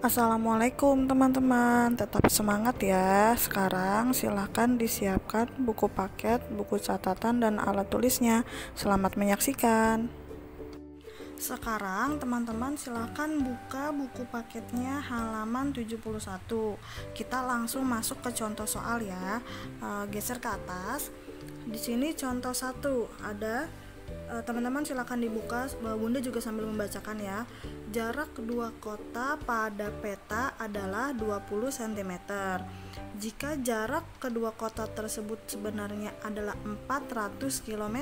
Assalamualaikum teman-teman, tetap semangat ya. Sekarang silahkan disiapkan buku paket, buku catatan, dan alat tulisnya. Selamat menyaksikan. Sekarang teman-teman silahkan buka buku paketnya halaman 71. Kita langsung masuk ke contoh soal ya. Geser ke atas. Di sini contoh 1 ada. Teman-teman silakan dibuka, Bunda juga sambil membacakan ya. Jarak kedua kota pada peta adalah 20 cm. Jika jarak kedua kota tersebut sebenarnya adalah 400 km,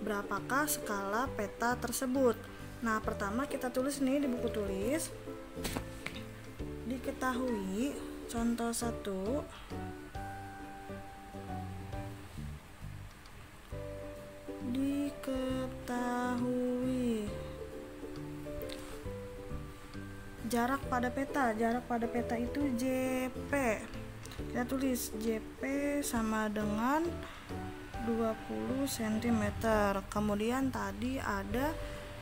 berapakah skala peta tersebut? Nah, pertama kita tulis nih di buku tulis. Diketahui contoh 1 diketahui jarak pada peta itu JP. Kita tulis JP sama dengan 20 cm. Kemudian tadi ada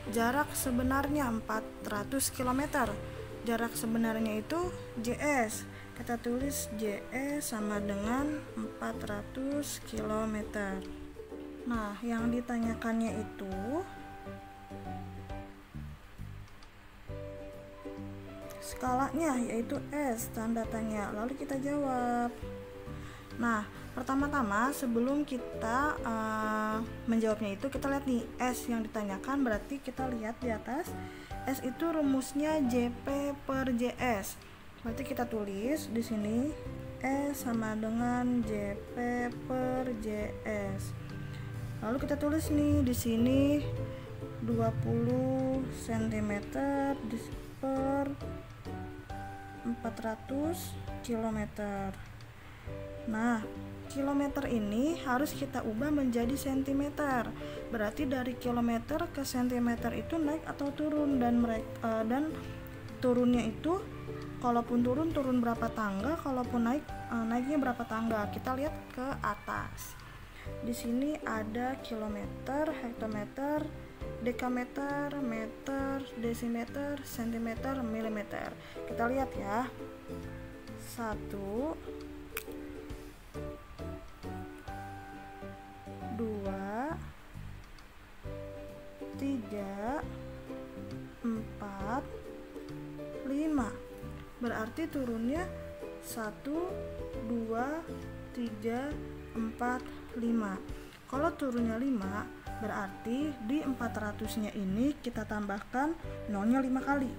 jarak sebenarnya 400 km. Jarak sebenarnya itu JS. Kita tulis JS sama dengan 400 km. Nah, yang ditanyakannya itu skalanya, yaitu S, tanda tanya. Lalu kita jawab. Nah, pertama-tama sebelum kita menjawabnya itu, kita lihat nih S yang ditanyakan. Berarti kita lihat di atas, S itu rumusnya JP per JS. Berarti kita tulis di sini S sama dengan JP per JS. Lalu kita tulis nih di sini 20 cm per 400 km. Nah, kilometer ini harus kita ubah menjadi cm. Berarti dari kilometer ke cm itu naik atau turun, dan turunnya itu kalaupun turun berapa tangga, kalaupun naiknya berapa tangga. Kita lihat ke atas. Di sini ada kilometer, hektometer, dekameter, meter, desimeter, sentimeter, milimeter. Kita lihat ya. 1 2 3 4 5. Berarti turunnya 1 2 3 4 5. Kalau turunnya 5, berarti di 400-nya ini kita tambahkan nolnya 5 kali.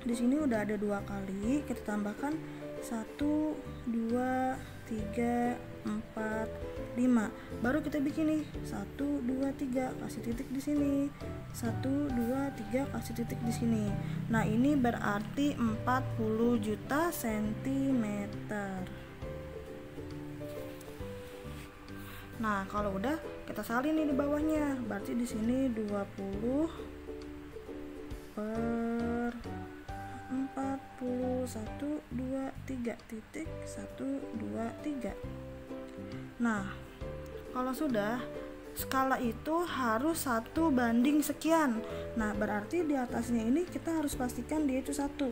Di sini udah ada 2 kali, kita tambahkan 1 2 3 4 5. Baru kita bikin nih 1 2 3, kasih titik di sini. 1 2 3, kasih titik di sini. Nah, ini berarti 40 juta sentimeter. Nah, kalau udah kita salin nih di bawahnya. Berarti di sini 20 per 40 1 2 3 titik 1 2 3. Nah, kalau sudah, skala itu harus 1 banding sekian. Nah, berarti di atasnya ini kita harus pastikan dia itu 1.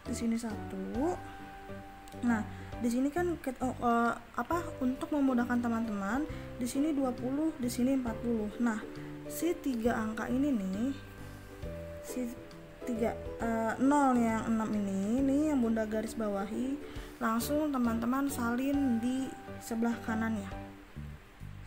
Di sini 1. Nah, di sini kan untuk memudahkan teman-teman, di sini 20, di sini 40. Nah, si 3 angka ini nih, si 0 yang 6 ini yang Bunda garis bawahi, langsung teman-teman salin di sebelah kanannya.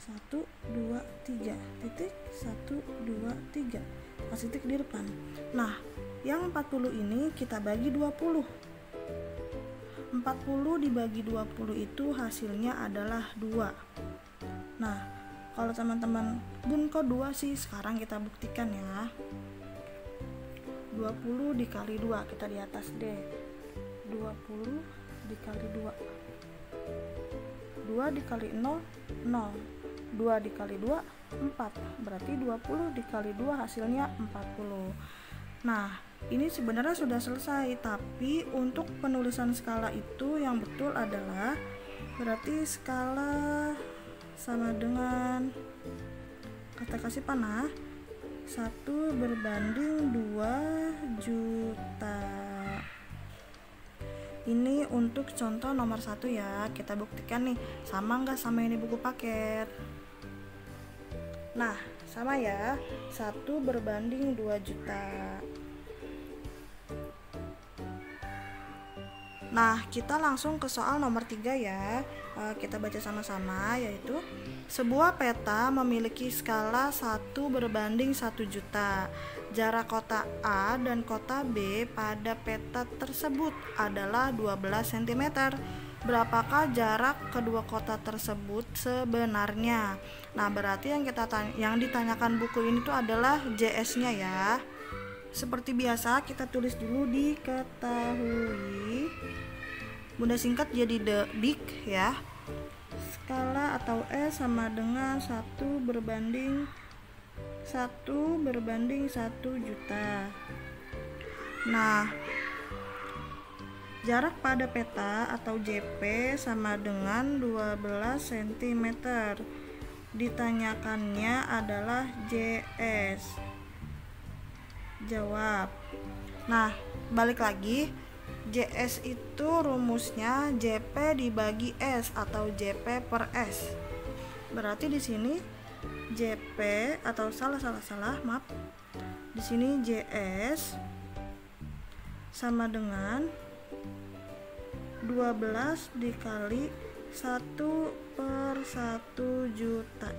1 2 3 titik 1 2 3, kasih titik di depan. Nah, yang 40 ini kita bagi 20. 40 dibagi 20 itu hasilnya adalah 2. Nah, kalau teman-teman, Bun kok 2 sih? Sekarang kita buktikan ya. 20 dikali 2, kita di atas deh. 20 dikali 2. 2 dikali 0, 0. 2 dikali 2, 4. Berarti 20 dikali 2 hasilnya 40. Nah, ini sebenarnya sudah selesai, tapi untuk penulisan skala itu yang betul adalah, berarti skala sama dengan, kita kasih panah, 1 berbanding 2 juta. Ini untuk contoh nomor 1 ya. Kita buktikan nih, sama nggak sama ini buku paket. Nah, sama ya, 1 berbanding 2 juta. Nah, kita langsung ke soal nomor 3 ya. Kita baca sama-sama, yaitu sebuah peta memiliki skala 1 berbanding 1 juta. Jarak kota A dan kota B pada peta tersebut adalah 12 cm. Berapakah jarak kedua kota tersebut sebenarnya? Nah, berarti yang ditanyakan buku ini tuh adalah JS-nya ya. Seperti biasa, kita tulis dulu diketahui. Bunda singkat jadi dik ya. Skala atau S sama dengan 1 berbanding 1 juta. Nah, jarak pada peta atau JP sama dengan 12 cm. Ditanyakannya adalah JS. Jawab. Nah, balik lagi. JS itu rumusnya JP dibagi S atau JP per S. Berarti di sini JP atau maaf. Di sini JS sama dengan 12 dikali 1 per 1 juta.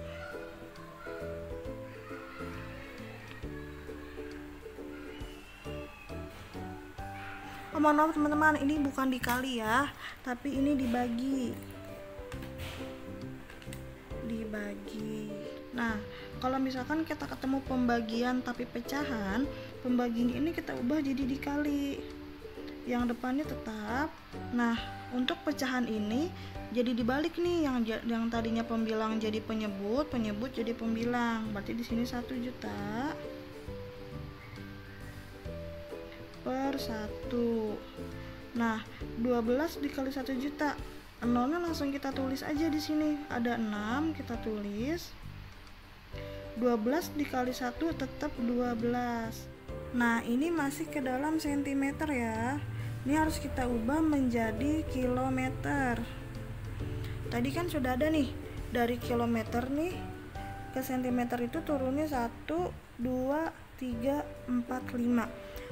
Mohon maaf teman-teman, ini bukan dikali ya, tapi ini dibagi. Nah, kalau misalkan kita ketemu pembagian tapi pecahan, pembagian ini kita ubah jadi dikali. Yang depannya tetap. Nah, untuk pecahan ini jadi dibalik nih, yang tadinya pembilang jadi penyebut jadi pembilang. Berarti di sini 1 juta per 1. Nah, 12 dikali 1 juta. Nolnya langsung kita tulis aja di sini. Ada 6, kita tulis. 12 dikali 1 tetap 12. Nah, ini masih ke dalam sentimeter ya. Ini harus kita ubah menjadi kilometer. Tadi kan sudah ada nih, dari kilometer nih ke sentimeter itu turunnya 1, 2, 3, 4, 5.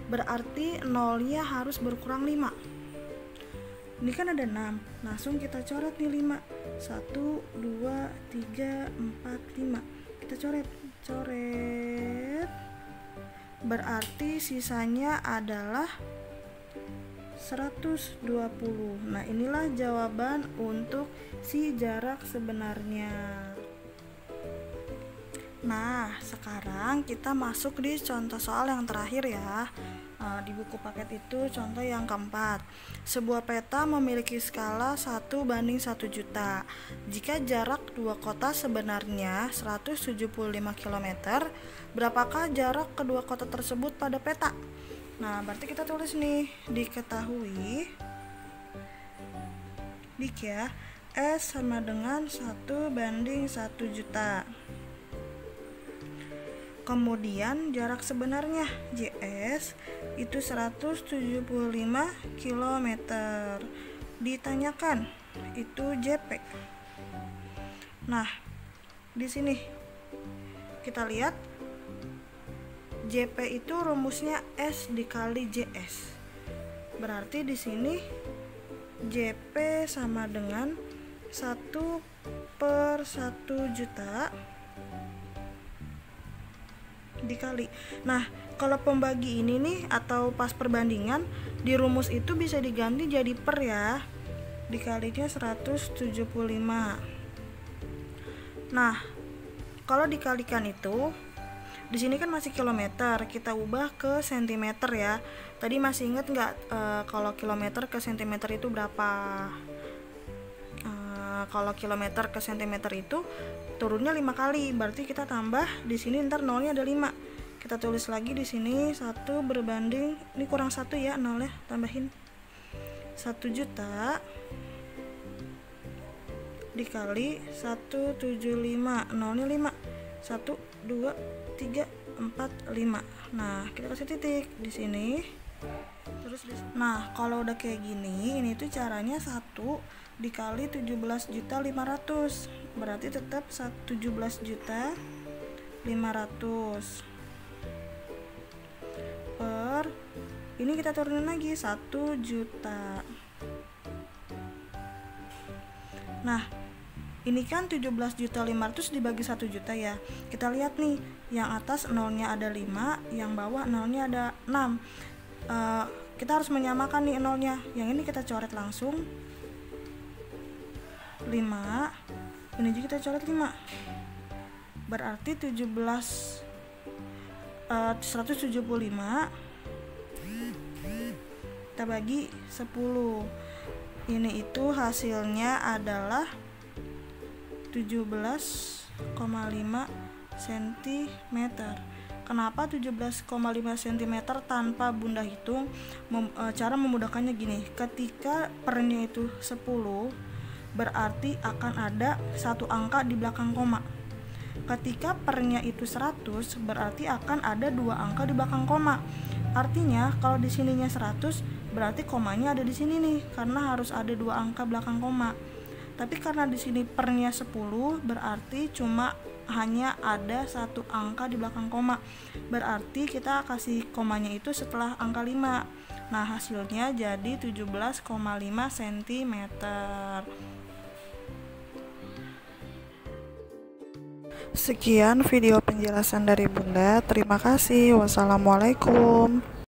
Berarti nolnya harus berkurang 5. Ini kan ada 6, langsung kita coret nih 5. 1, 2, 3, 4, 5. Kita coret. Berarti sisanya adalah 120. Nah, inilah jawaban untuk si jarak sebenarnya. Nah, sekarang kita masuk di contoh soal yang terakhir ya. Di buku paket itu contoh yang keempat. Sebuah peta memiliki skala 1 banding 1 juta. Jika jarak dua kota sebenarnya 175 km, berapakah jarak kedua kota tersebut pada peta? Nah, berarti kita tulis nih, diketahui dik ya, S sama dengan 1 banding 1 juta. Kemudian jarak sebenarnya JS itu 175 km. Ditanyakan itu JP. Nah, di sini kita lihat JP itu rumusnya S dikali JS. Berarti di sini JP sama dengan 1 per 1 juta dikali. Nah, kalau pembagi ini nih atau pas perbandingan di rumus itu bisa diganti jadi per ya. Dikalinya 175. Nah, kalau dikalikan itu di sini kan masih kilometer, kita ubah ke sentimeter ya. Tadi masih ingat nggak kalau kilometer ke sentimeter itu berapa? Kalau kilometer ke sentimeter itu turunnya 5 kali, berarti kita tambah di sini ntar nolnya ada 5. Kita tulis lagi di sini 1 berbanding, ini kurang 1 ya nolnya, tambahin 1 juta dikali 175, nolnya 5. 1 2 3 4 5. Nah, kita kasih titik di sini. Nah, kalau udah kayak gini, ini tuh caranya 1 dikali 17.500.000. Berarti tetap 17.500.000 per, ini kita turunin lagi 1 juta. Nah, ini kan 17.500.000 dibagi 1 juta ya. Kita lihat nih, yang atas nolnya ada 5, yang bawah nolnya ada 6. Kita harus menyamakan nih nolnya. Yang ini kita coret langsung 5, ini juga kita coret 5. Berarti 175 kita bagi 10. Ini itu hasilnya adalah 17,5 cm. Kenapa 17,5 cm tanpa Bunda hitung? Cara memudahkannya gini, ketika pernya itu 10, berarti akan ada satu angka di belakang koma. Ketika pernya itu 100, berarti akan ada 2 angka di belakang koma. Artinya kalau di sininya 100, berarti komanya ada di sini nih, karena harus ada 2 angka belakang koma. Tapi karena di sini pernya 10, berarti cuma hanya ada 1 angka di belakang koma. Berarti kita kasih komanya itu setelah angka 5. Nah, hasilnya jadi 17,5 cm. Sekian video penjelasan dari Bunda. Terima kasih. Wassalamualaikum.